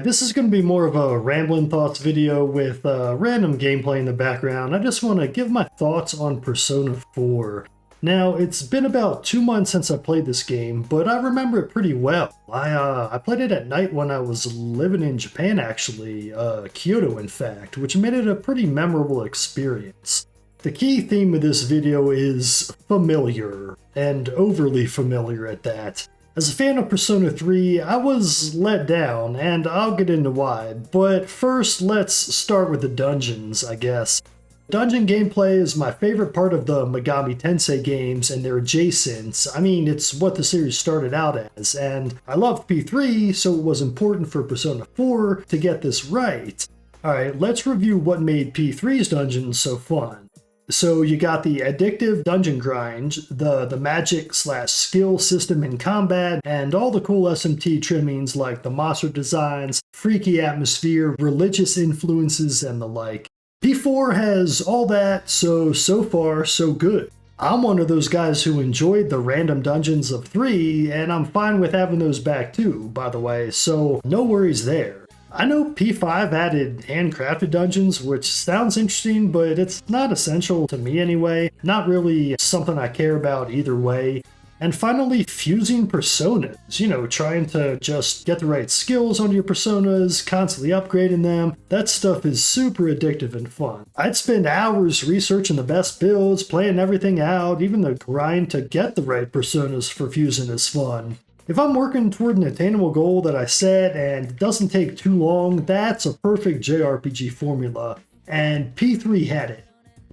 this is going to be more of a rambling thoughts video with random gameplay in the background. I just want to give my thoughts on Persona 4. Now, it's been about 2 months since I played this game, but I remember it pretty well. I played it at night when I was living in Japan, actually, Kyoto in fact, which made it a pretty memorable experience. The key theme of this video is familiar, and overly familiar at that. As a fan of Persona 3, I was let down, and I'll get into why, but first let's start with the dungeons, I guess. Dungeon gameplay is my favorite part of the Megami Tensei games and their adjacents. I mean, it's what the series started out as, and I loved P3, so it was important for Persona 4 to get this right. Alright, let's review what made P3's dungeons so fun. So you got the addictive dungeon grind, the magic/skill system in combat, and all the cool SMT trimmings like the monster designs, freaky atmosphere, religious influences, and the like. P4 has all that, so far, so good. I'm one of those guys who enjoyed the random dungeons of 3, and I'm fine with having those back too, by the way, so no worries there. I know P5 added handcrafted dungeons, which sounds interesting, but it's not essential to me anyway. Not really something I care about either way. And finally, fusing personas. You know, trying to just get the right skills on your personas, constantly upgrading them. That stuff is super addictive and fun. I'd spend hours researching the best builds, playing everything out, even the grind to get the right personas for fusing is fun. If I'm working toward an attainable goal that I set and it doesn't take too long, that's a perfect JRPG formula. And P3 had it.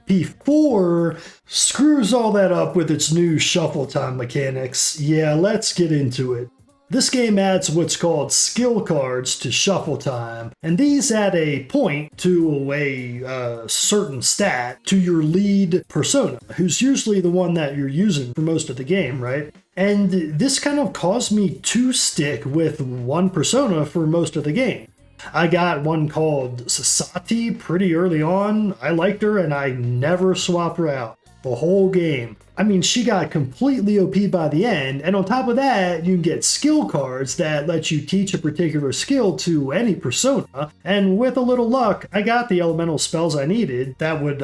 P4 screws all that up with its new shuffle time mechanics. Yeah, let's get into it. This game adds what's called skill cards to shuffle time, and these add a point to a certain stat to your lead persona, who's usually the one that you're using for most of the game, right? And this kind of caused me to stick with one persona for most of the game. I got one called Sasati pretty early on. I liked her and I never swapped her out the whole game. I mean, she got completely OP by the end, and on top of that, you can get skill cards that let you teach a particular skill to any persona, and with a little luck, I got the elemental spells I needed that would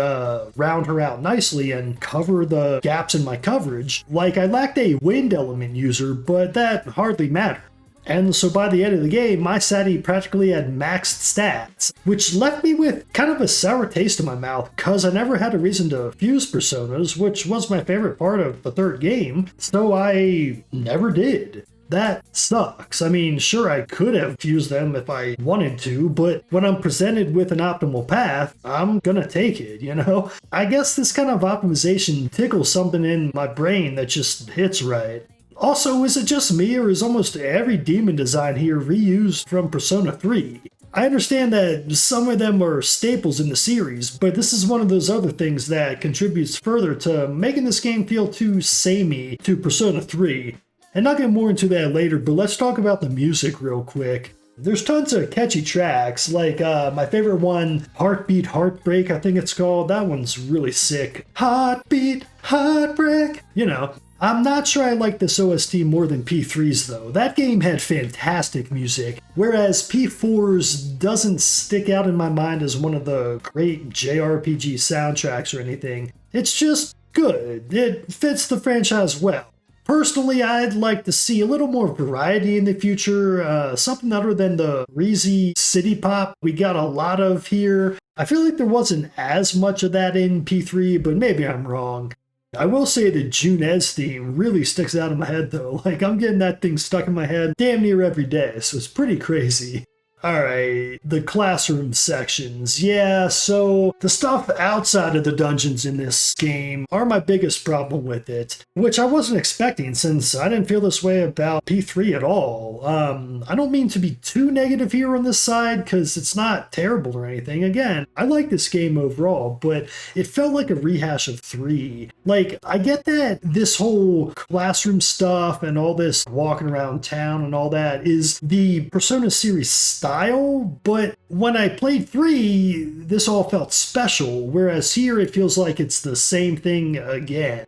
round her out nicely and cover the gaps in my coverage. Like, I lacked a wind element user, but that hardly mattered. And so by the end of the game, my Sati practically had maxed stats, which left me with kind of a sour taste in my mouth because I never had a reason to fuse personas, which was my favorite part of the third game, so I never did. That sucks. I mean, sure, I could have fused them if I wanted to, but when I'm presented with an optimal path, I'm gonna take it, you know? I guess this kind of optimization tickles something in my brain that just hits right. Also, is it just me, or is almost every demon design here reused from Persona 3? I understand that some of them are staples in the series, but this is one of those other things that contributes further to making this game feel too samey to Persona 3. And I'll get more into that later, but let's talk about the music real quick. There's tons of catchy tracks, like my favorite one, Heartbeat Heartbreak, I think it's called. That one's really sick. Heartbeat Heartbreak, you know. I'm not sure I like this OST more than P3's though. That game had fantastic music, whereas P4's doesn't stick out in my mind as one of the great JRPG soundtracks or anything. It's just good. It fits the franchise well. Personally, I'd like to see a little more variety in the future, something other than the breezy city pop we got a lot of here. I feel like there wasn't as much of that in P3, but maybe I'm wrong. I will say the Junez theme really sticks out in my head though, like I'm getting that thing stuck in my head damn near every day, so it's pretty crazy. Alright, the classroom sections. Yeah, so the stuff outside of the dungeons in this game are my biggest problem with it, which I wasn't expecting since I didn't feel this way about P3 at all. I don't mean to be too negative here on this side because it's not terrible or anything. Again, I like this game overall, but it felt like a rehash of 3. Like, I get that this whole classroom stuff and all this walking around town and all that is the Persona series style, but when I played 3, this all felt special, whereas here it feels like it's the same thing again.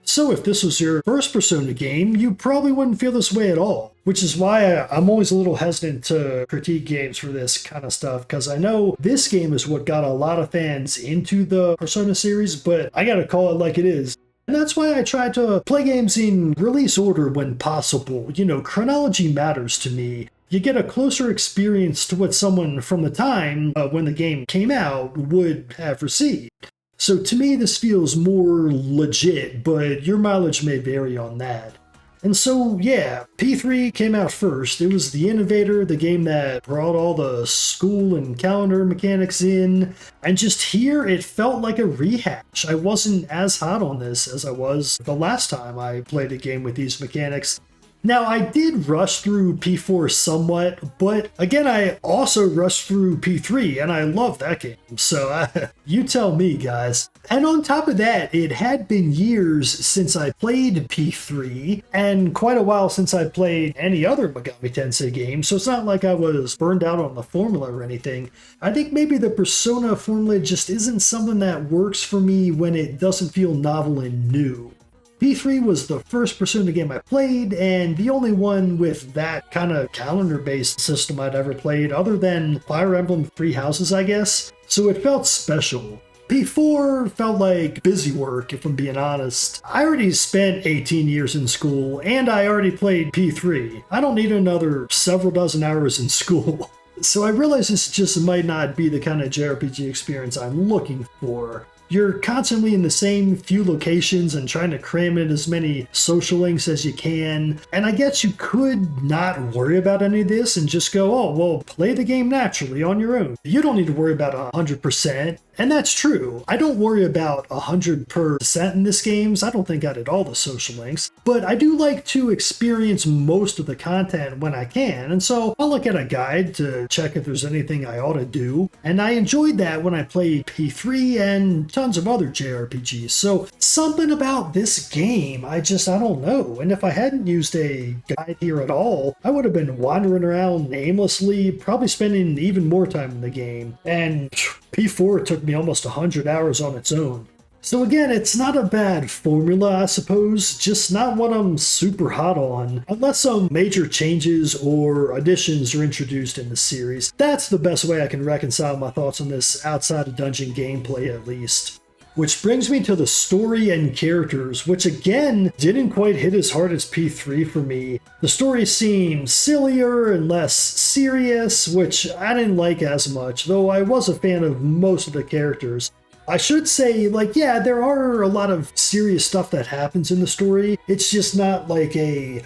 So if this was your first Persona game, you probably wouldn't feel this way at all. Which is why I'm always a little hesitant to critique games for this kind of stuff, because I know this game is what got a lot of fans into the Persona series, but I gotta call it like it is. And that's why I try to play games in release order when possible. You know, chronology matters to me. You get a closer experience to what someone from the time when the game came out would have received. So to me, this feels more legit, but your mileage may vary on that. And so, yeah, P3 came out first. It was the innovator, the game that brought all the school and calendar mechanics in. And just here, it felt like a rehash. I wasn't as hot on this as I was the last time I played a game with these mechanics. Now, I did rush through P4 somewhat, but again, I also rushed through P3, and I love that game, so you tell me, guys. And on top of that, it had been years since I played P3, and quite a while since I played any other Megami Tensei game, so it's not like I was burned out on the formula or anything. I think maybe the Persona formula just isn't something that works for me when it doesn't feel novel and new. P3 was the first Persona game I played, and the only one with that kind of calendar-based system I'd ever played, other than Fire Emblem Three Houses, I guess, so it felt special. P4 felt like busy work, if I'm being honest. I already spent 18 years in school, and I already played P3. I don't need another several dozen hours in school. So I realize this just might not be the kind of JRPG experience I'm looking for. You're constantly in the same few locations and trying to cram in as many social links as you can. And I guess you could not worry about any of this and just go, oh, well, play the game naturally on your own. You don't need to worry about 100%. And that's true. I don't worry about 100% in this game. I don't think I did all the social links. But I do like to experience most of the content when I can. And so I'll look at a guide to check if there's anything I ought to do. And I enjoyed that when I played P3 and tons of other JRPGs. So something about this game, I don't know. And if I hadn't used a guide here at all, I would have been wandering around aimlessly, probably spending even more time in the game. And P4 took me almost 100 hours on its own. So again, it's not a bad formula, I suppose, just not one I'm super hot on. Unless some major changes or additions are introduced in the series. That's the best way I can reconcile my thoughts on this outside of dungeon gameplay, at least. Which brings me to the story and characters, which again didn't quite hit as hard as P3 for me. The story seemed sillier and less serious, which I didn't like as much, though I was a fan of most of the characters. I should say, yeah, there are a lot of serious stuff that happens in the story. It's just not like a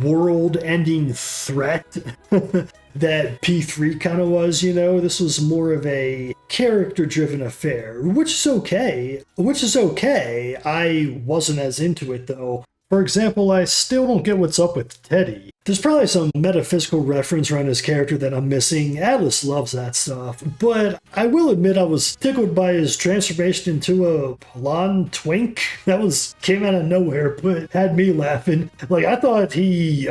world-ending threat that P3 kind of was, you know? This was more of a character-driven affair, which is okay. I wasn't as into it, though. For example, I still don't get what's up with Teddy. There's probably some metaphysical reference around his character that I'm missing. Atlus loves that stuff. But I will admit I was tickled by his transformation into a blonde twink. That came out of nowhere, but had me laughing. I thought he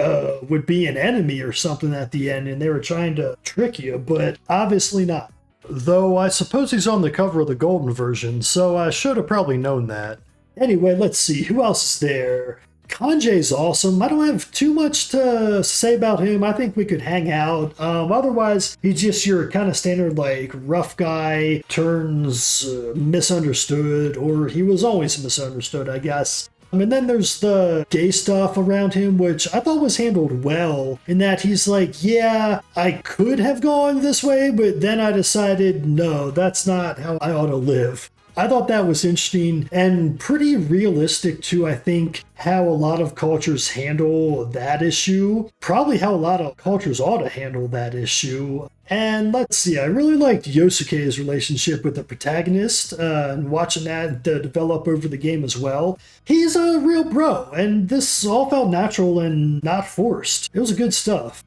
would be an enemy or something at the end, and they were trying to trick you, but obviously not. Though I suppose he's on the cover of the golden version, so I should have probably known that. Anyway, let's see, who else is there? Kanjei's awesome. I don't have too much to say about him. I think we could hang out. Otherwise, he's just your kind of standard, rough guy, turns misunderstood, or he was always misunderstood, I guess. And then there's the gay stuff around him, which I thought was handled well, in that he's yeah, I could have gone this way, but then I decided, no, that's not how I ought to live. I thought that was interesting and pretty realistic to, I think, how a lot of cultures handle that issue. Probably how a lot of cultures ought to handle that issue. And let's see, I really liked Yosuke's relationship with the protagonist, and watching that develop over the game as well. He's a real bro, and this all felt natural and not forced. It was good stuff.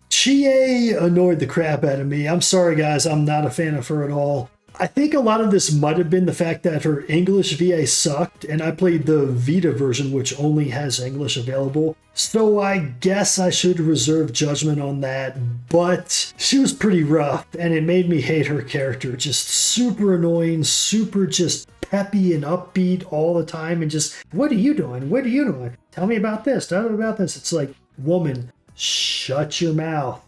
Chie annoyed the crap out of me. I'm sorry, guys, I'm not a fan of her at all. I think a lot of this might have been the fact that her English VA sucked, and I played the Vita version, which only has English available. So I guess I should reserve judgment on that, but she was pretty rough, and it made me hate her character. Just super annoying, super just peppy and upbeat all the time and just, what are you doing? What are you doing? Tell me about this. Tell me about this. It's like, woman, shut your mouth.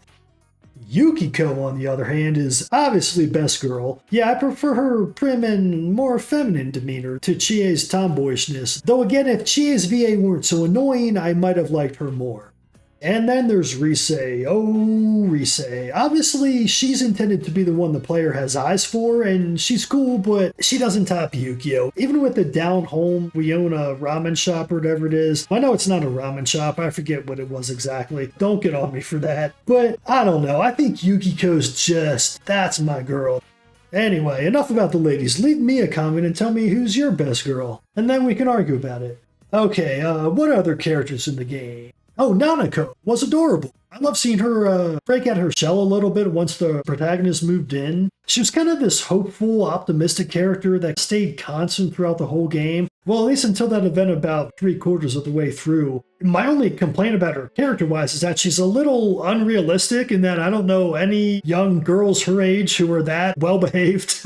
Yukiko, on the other hand, is obviously best girl. Yeah, I prefer her prim and more feminine demeanor to Chie's tomboyishness, though again, if Chie's VA weren't so annoying, I might have liked her more. And then there's Reay. Oh, Reay. Obviously, she's intended to be the one the player has eyes for, and she's cool, but she doesn't top Yukio. Even with the down home, we own a ramen shop or whatever it is. I know it's not a ramen shop. I forget what it was exactly. Don't get on me for that. But I don't know. I think Yukiko's just, that's my girl. Anyway, enough about the ladies. Leave me a comment and tell me who's your best girl. And then we can argue about it. Okay, what other characters in the game? Oh, Nanako was adorable. I love seeing her break out her shell a little bit once the protagonist moved in. She was kind of this hopeful, optimistic character that stayed constant throughout the whole game. Well, at least until that event about 3/4 of the way through. My only complaint about her character-wise is that she's a little unrealistic in that I don't know any young girls her age who are that well-behaved.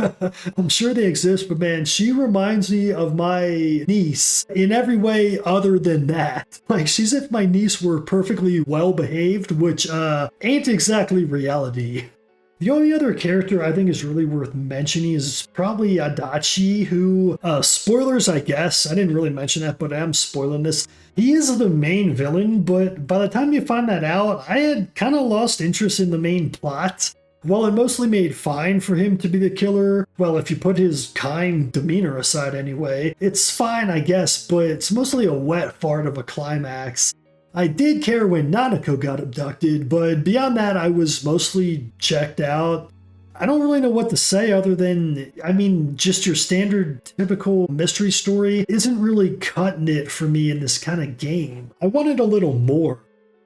I'm sure they exist, but man, she reminds me of my niece in every way other than that. Like, she's if my niece were perfectly well-behaved, which ain't exactly reality. The only other character I think is really worth mentioning is probably Adachi, who, spoilers I guess, I didn't really mention that, but I'm spoiling this. He is the main villain, but by the time you find that out, I had kind of lost interest in the main plot. While it mostly made fine for him to be the killer, well, if you put his kind demeanor aside anyway, it's fine I guess, but it's mostly a wet fart of a climax. I did care when Nanako got abducted, but beyond that, I was mostly checked out. I don't really know what to say other than, I mean, just your standard typical mystery story isn't really cutting it for me in this kind of game. I wanted a little more.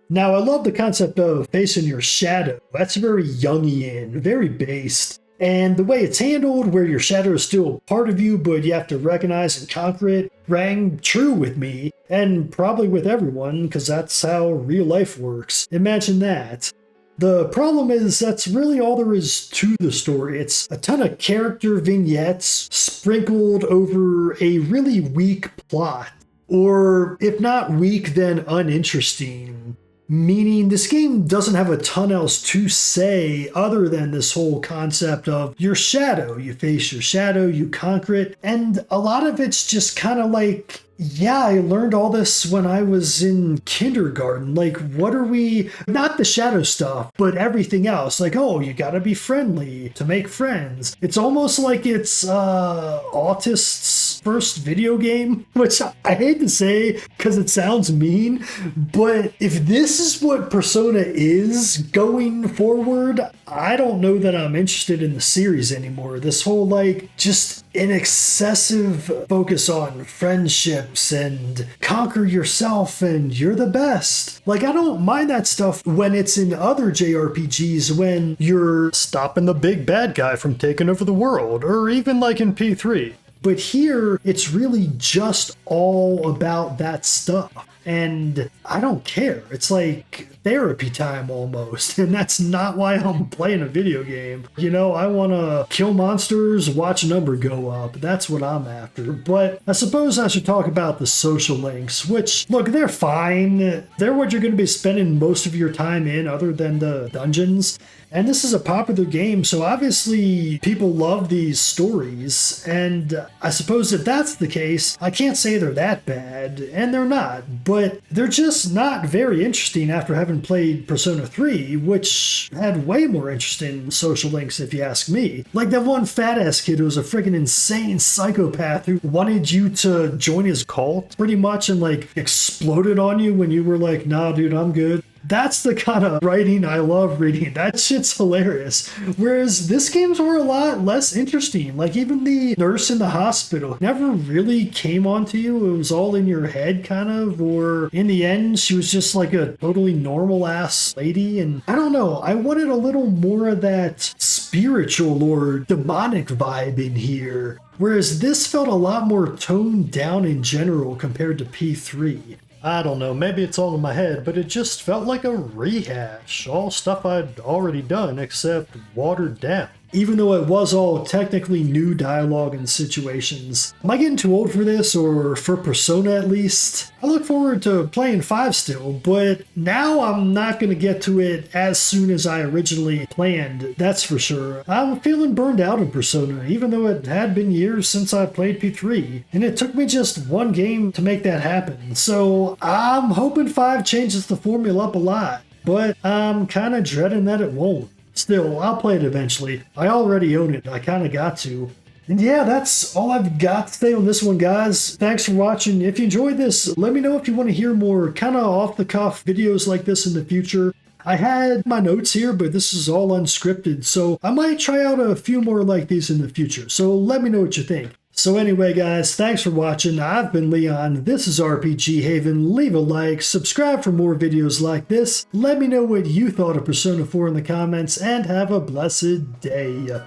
Now, I love the concept of facing your shadow. That's very Jungian, very based. And the way it's handled, where your shadow is still part of you, but you have to recognize and conquer it, rang true with me, and probably with everyone, because that's how real life works. Imagine that. The problem is that's really all there is to the story. It's a ton of character vignettes sprinkled over a really weak plot. Or, if not weak, then uninteresting. Meaning this game doesn't have a ton else to say other than this whole concept of your shadow. You face your shadow, you conquer it, and a lot of it's just kind of like, yeah, I learned all this when I was in kindergarten. Like, what are we, not the shadow stuff, but everything else. Like, oh, you gotta be friendly to make friends. It's almost like it's autists' first video game, which I hate to say because it sounds mean, but if this is what Persona is going forward, I don't know that I'm interested in the series anymore. This whole, like, just an excessive focus on friendships and conquer yourself and you're the best. Like, I don't mind that stuff when it's in other JRPGs when you're stopping the big bad guy from taking over the world, or even like in P3. But here, it's really just all about that stuff. And I don't care. It's like therapy time almost. And that's not why I'm playing a video game. You know, I want to kill monsters, watch a number go up. That's what I'm after. But I suppose I should talk about the social links, which, look, they're fine. They're what you're going to be spending most of your time in other than the dungeons. And this is a popular game, so obviously people love these stories, and I suppose if that's the case, I can't say they're that bad, and they're not, but they're just not very interesting after having played Persona 3, which had way more interesting social links if you ask me. Like that one fat-ass kid who was a freaking insane psychopath who wanted you to join his cult, pretty much, and like exploded on you when you were like, nah dude, I'm good. That's the kind of writing I love reading. That shit's hilarious. Whereas this games were a lot less interesting. Like even the nurse in the hospital never really came onto you. It was all in your head kind of, or in the end she was just like a totally normal ass lady. And I don't know, I wanted a little more of that spiritual or demonic vibe in here. Whereas this felt a lot more toned down in general compared to P3. I don't know, maybe it's all in my head, but it just felt like a rehash. All stuff I'd already done, except watered down. even though it was all technically new dialogue and situations. Am I getting too old for this, or for Persona at least? I look forward to playing 5 still, but now I'm not going to get to it as soon as I originally planned, that's for sure. I'm feeling burned out in Persona, even though it had been years since I played P3, and it took me just one game to make that happen, so I'm hoping 5 changes the formula up a lot, but I'm kind of dreading that it won't. Still, I'll play it eventually. I already own it, I kind of got to. And yeah, that's all I've got to say on this one, guys. Thanks for watching. If you enjoyed this, let me know if you want to hear more kind of off-the-cuff videos like this in the future. I had my notes here, but this is all unscripted, so I might try out a few more like these in the future, so let me know what you think. So anyway, guys, thanks for watching. I've been Leon. This is RPG Haven. Leave a like, subscribe for more videos like this. Let me know what you thought of Persona 4 in the comments, and have a blessed day.